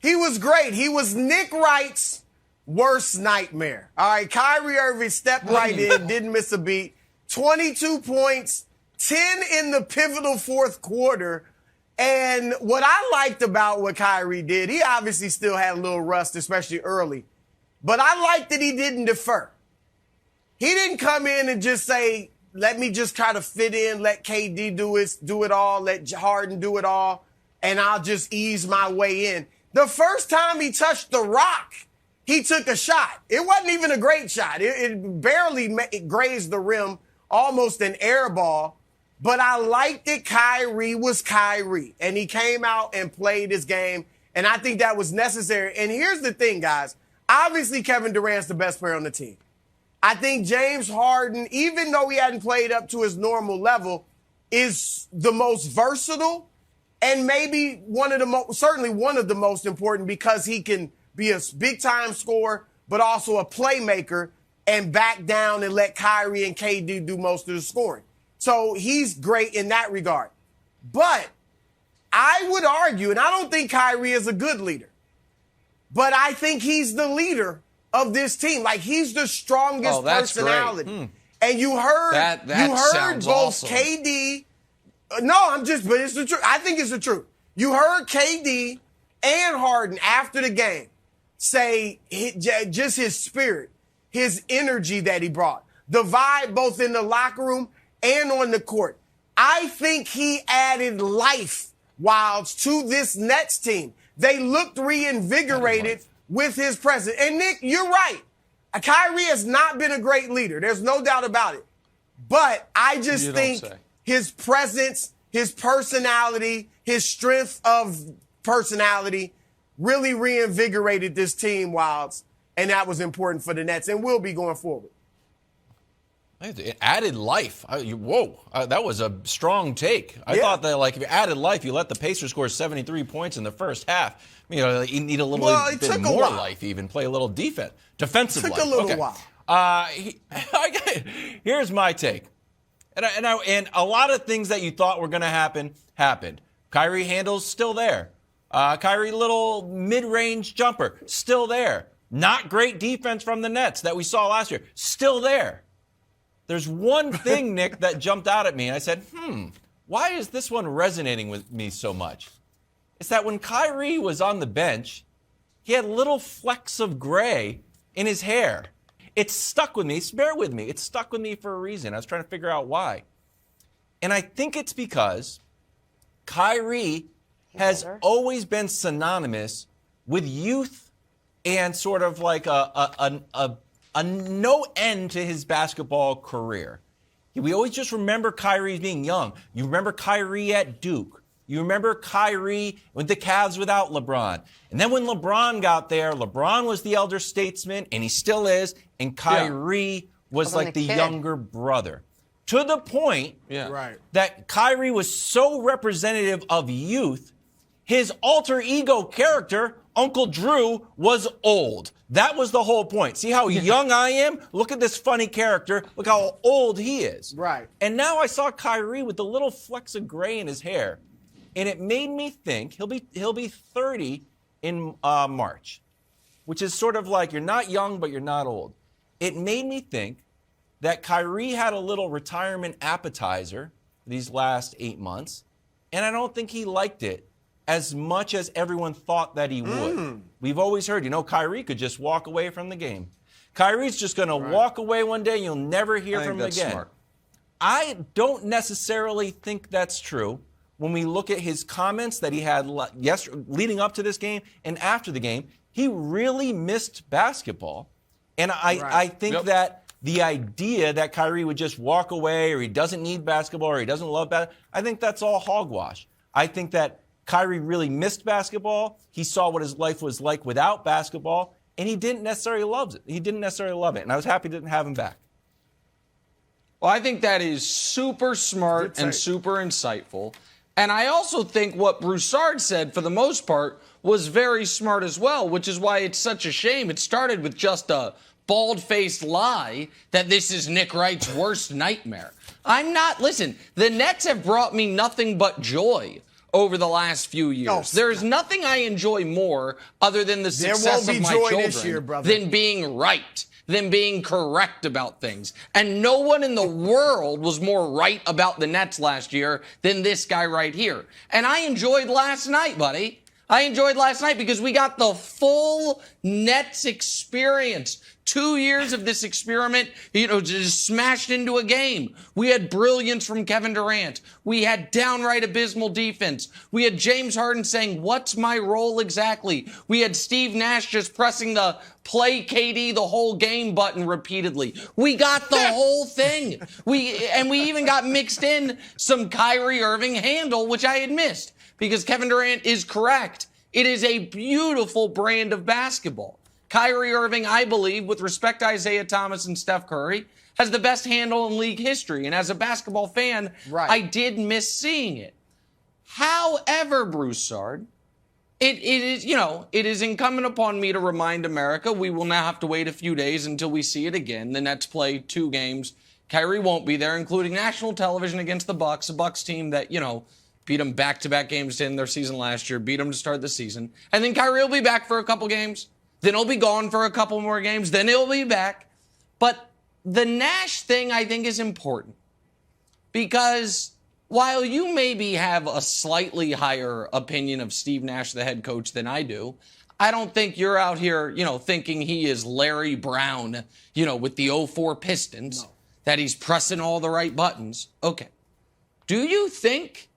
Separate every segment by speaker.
Speaker 1: He was great. He was Nick Wright's worst nightmare. All right, Kyrie Irving stepped right in, didn't miss a beat. 22 points, 10 in the pivotal fourth quarter. And what I liked about what Kyrie did, he obviously still had a little rust, especially early. But I liked that he didn't defer. He didn't come in and just say, let me just try to fit in, let KD do it all, let Harden do it all, and I'll just ease my way in. The first time he touched the rock, he took a shot. It wasn't even a great shot. It barely grazed the rim, almost an air ball. But I liked that Kyrie was Kyrie, and he came out and played his game, and I think that was necessary. And here's the thing, guys. Obviously, Kevin Durant's the best player on the team. I think James Harden, even though he hadn't played up to his normal level, is the most versatile and maybe certainly one of the most important because he can be a big-time scorer, but also a playmaker and back down and let Kyrie and KD do most of the scoring. So he's great in that regard. But I would argue, and I don't think Kyrie is a good leader, but I think he's the leader of this team. Like, he's the strongest personality. And you heard both awesome. KD. But it's the truth. I think it's the truth. You heard KD and Harden after the game say just his spirit, his energy that he brought, the vibe both in the locker room and on the court. I think he added life, Wilds, to this Nets team. They looked reinvigorated with his presence. And Nick, you're right. Kyrie has not been a great leader. There's no doubt about it. But I just think his presence, his personality, his strength of personality really reinvigorated this team, Wilds. And that was important for the Nets and will be going forward.
Speaker 2: It added life. That was a strong take. I thought that, if you added life, you let the Pacers score 73 points in the first half. You need a little bit more life, even play a little defensive life.
Speaker 1: It took a little while.
Speaker 2: Here's my take. And a lot of things that you thought were going to happen happened. Kyrie handles still there. Kyrie little mid-range jumper still there. Not great defense from the Nets that we saw last year. Still there. There's one thing, Nick, that jumped out at me, and I said, why is this one resonating with me so much? It's that when Kyrie was on the bench, he had little flecks of gray in his hair. It stuck with me. Bear with me. It stuck with me for a reason. I was trying to figure out why. And I think it's because Kyrie has always been synonymous with youth and sort of like a no end to his basketball career. We always just remember Kyrie being young. You remember Kyrie at Duke. You remember Kyrie with the Cavs without LeBron. And then when LeBron got there, LeBron was the elder statesman, and he still is, and Kyrie was like the younger brother. To the point that Kyrie was so representative of youth, his alter ego character, Uncle Drew, was old. That was the whole point. See how young I am? Look at this funny character. Look how old he is.
Speaker 1: Right.
Speaker 2: And now I saw Kyrie with the little flecks of gray in his hair, and it made me think he'll be 30 in March, which is sort of like you're not young, but you're not old. It made me think that Kyrie had a little retirement appetizer these last 8 months, and I don't think he liked it as much as everyone thought that he would. We've always heard, Kyrie could just walk away from the game. Kyrie's just going to walk away one day and you'll never hear from him again.
Speaker 3: Smart.
Speaker 2: I don't necessarily think that's true when we look at his comments that he had leading up to this game and after the game. He really missed basketball. And I think that the idea that Kyrie would just walk away or he doesn't need basketball or he doesn't love basketball, I think that's all hogwash. I think that Kyrie really missed basketball. He saw what his life was like without basketball, and he didn't necessarily love it. And I was happy to have him back.
Speaker 3: Well, I think that is super smart and super insightful. And I also think what Broussard said, for the most part, was very smart as well, which is why it's such a shame. It started with just a bald-faced lie that this is Nick Wright's worst nightmare. Listen, the Nets have brought me nothing but joy over the last few years. There's nothing I enjoy more other than the success of my children than being right, than being correct about things. And no one in the world was more right about the Nets last year than this guy right here. And I enjoyed last night, buddy. I enjoyed last night because we got the full Nets experience. 2 years of this experiment, just smashed into a game. We had brilliance from Kevin Durant. We had downright abysmal defense. We had James Harden saying, "What's my role exactly?" We had Steve Nash just pressing the play KD the whole game button repeatedly. We got the whole thing. We even got mixed in some Kyrie Irving handle, which I had missed because Kevin Durant is correct. It is a beautiful brand of basketball. Kyrie Irving, I believe, with respect to Isaiah Thomas and Steph Curry, has the best handle in league history. And as a basketball fan, I did miss seeing it. However, Broussard, it is incumbent upon me to remind America we will now have to wait a few days until we see it again. The Nets play 2 games. Kyrie won't be there, including national television against the Bucks, a Bucks team that, beat them back-to-back games to end their season last year, beat them to start the season. And then Kyrie will be back for a couple games. Then he'll be gone for a couple more games. Then he'll be back. But the Nash thing, I think, is important. Because while you maybe have a slightly higher opinion of Steve Nash, the head coach, than I do, I don't think you're out here, thinking he is Larry Brown, with the 04 Pistons, that he's pressing all the right buttons. Okay. Do you think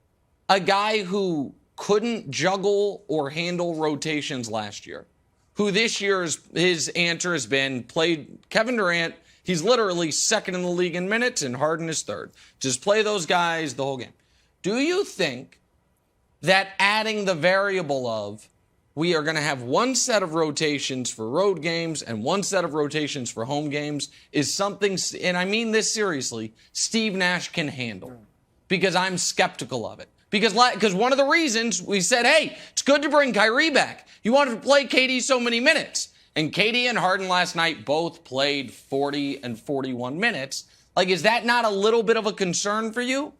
Speaker 3: a guy who couldn't juggle or handle rotations last year, who this year his answer has been played Kevin Durant, he's literally second in the league in minutes, and Harden is third. Just play those guys the whole game. Do you think that adding the variable of we are going to have one set of rotations for road games and one set of rotations for home games is something, and I mean this seriously, Steve Nash can handle? Because I'm skeptical of it. Because one of the reasons we said, hey, it's good to bring Kyrie back. You wanted to play KD so many minutes. And KD and Harden last night both played 40 and 41 minutes. Is that not a little bit of a concern for you?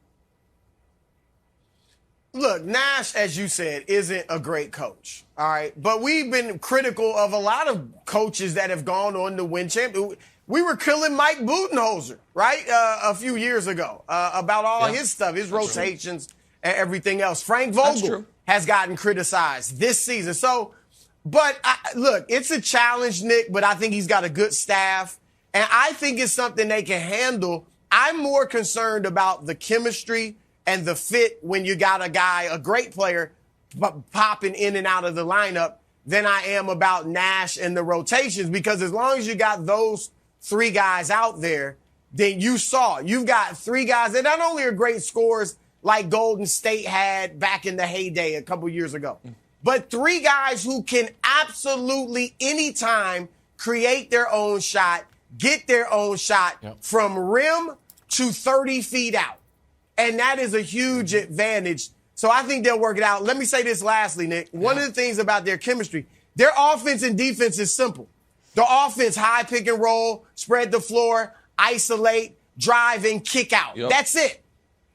Speaker 1: Look, Nash, as you said, isn't a great coach. All right. But we've been critical of a lot of coaches that have gone on to win championships. We were killing Mike Budenholzer, right, a few years ago about all his stuff, his rotations and everything else. Frank Vogel has gotten criticized this season. So, look, it's a challenge, Nick, but I think he's got a good staff. And I think it's something they can handle. I'm more concerned about the chemistry and the fit when you got a guy, a great player, popping in and out of the lineup than I am about Nash and the rotations. Because as long as you got those 3 guys out there, then you've got 3 guys that not only are great scorers, like Golden State had back in the heyday a couple years ago. But 3 guys who can absolutely anytime create their own shot, get their own shot from rim to 30 feet out. And that is a huge advantage. So I think they'll work it out. Let me say this lastly, Nick. One of the things about their chemistry, their offense and defense is simple. The offense, high pick and roll, spread the floor, isolate, drive, and kick out. That's it.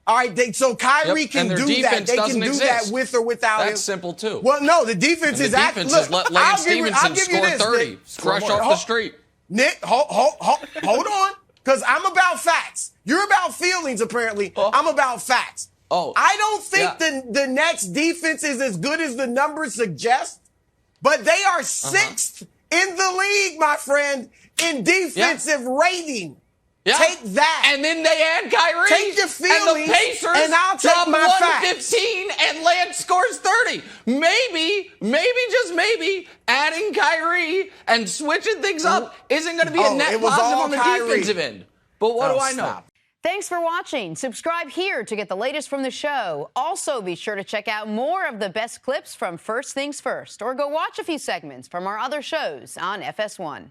Speaker 1: All right, so Kyrie can do that. They can do that with or without him.
Speaker 3: That's simple, too.
Speaker 1: Well, no, the defense is actually. Look,
Speaker 3: let Lance Stevenson score 30, fresh off the street.
Speaker 1: Nick, hold on, because I'm about facts. You're about feelings, apparently. I'm about facts. I don't think the Nets defense is as good as the numbers suggest, but they are 6th in the league, my friend, in defensive rating.
Speaker 3: Yeah.
Speaker 1: Take that.
Speaker 3: And then they add Kyrie.
Speaker 1: Take your feelings,
Speaker 3: and the Pacers
Speaker 1: and I'll take my
Speaker 3: 115 and Lance scores 30. Maybe, just maybe, adding Kyrie and switching things up isn't going to be a net positive on the defensive end. But what do I know?
Speaker 4: Thanks for watching. Subscribe here to get the latest from the show. Also, be sure to check out more of the best clips from First Things First, or go watch a few segments from our other shows on FS1.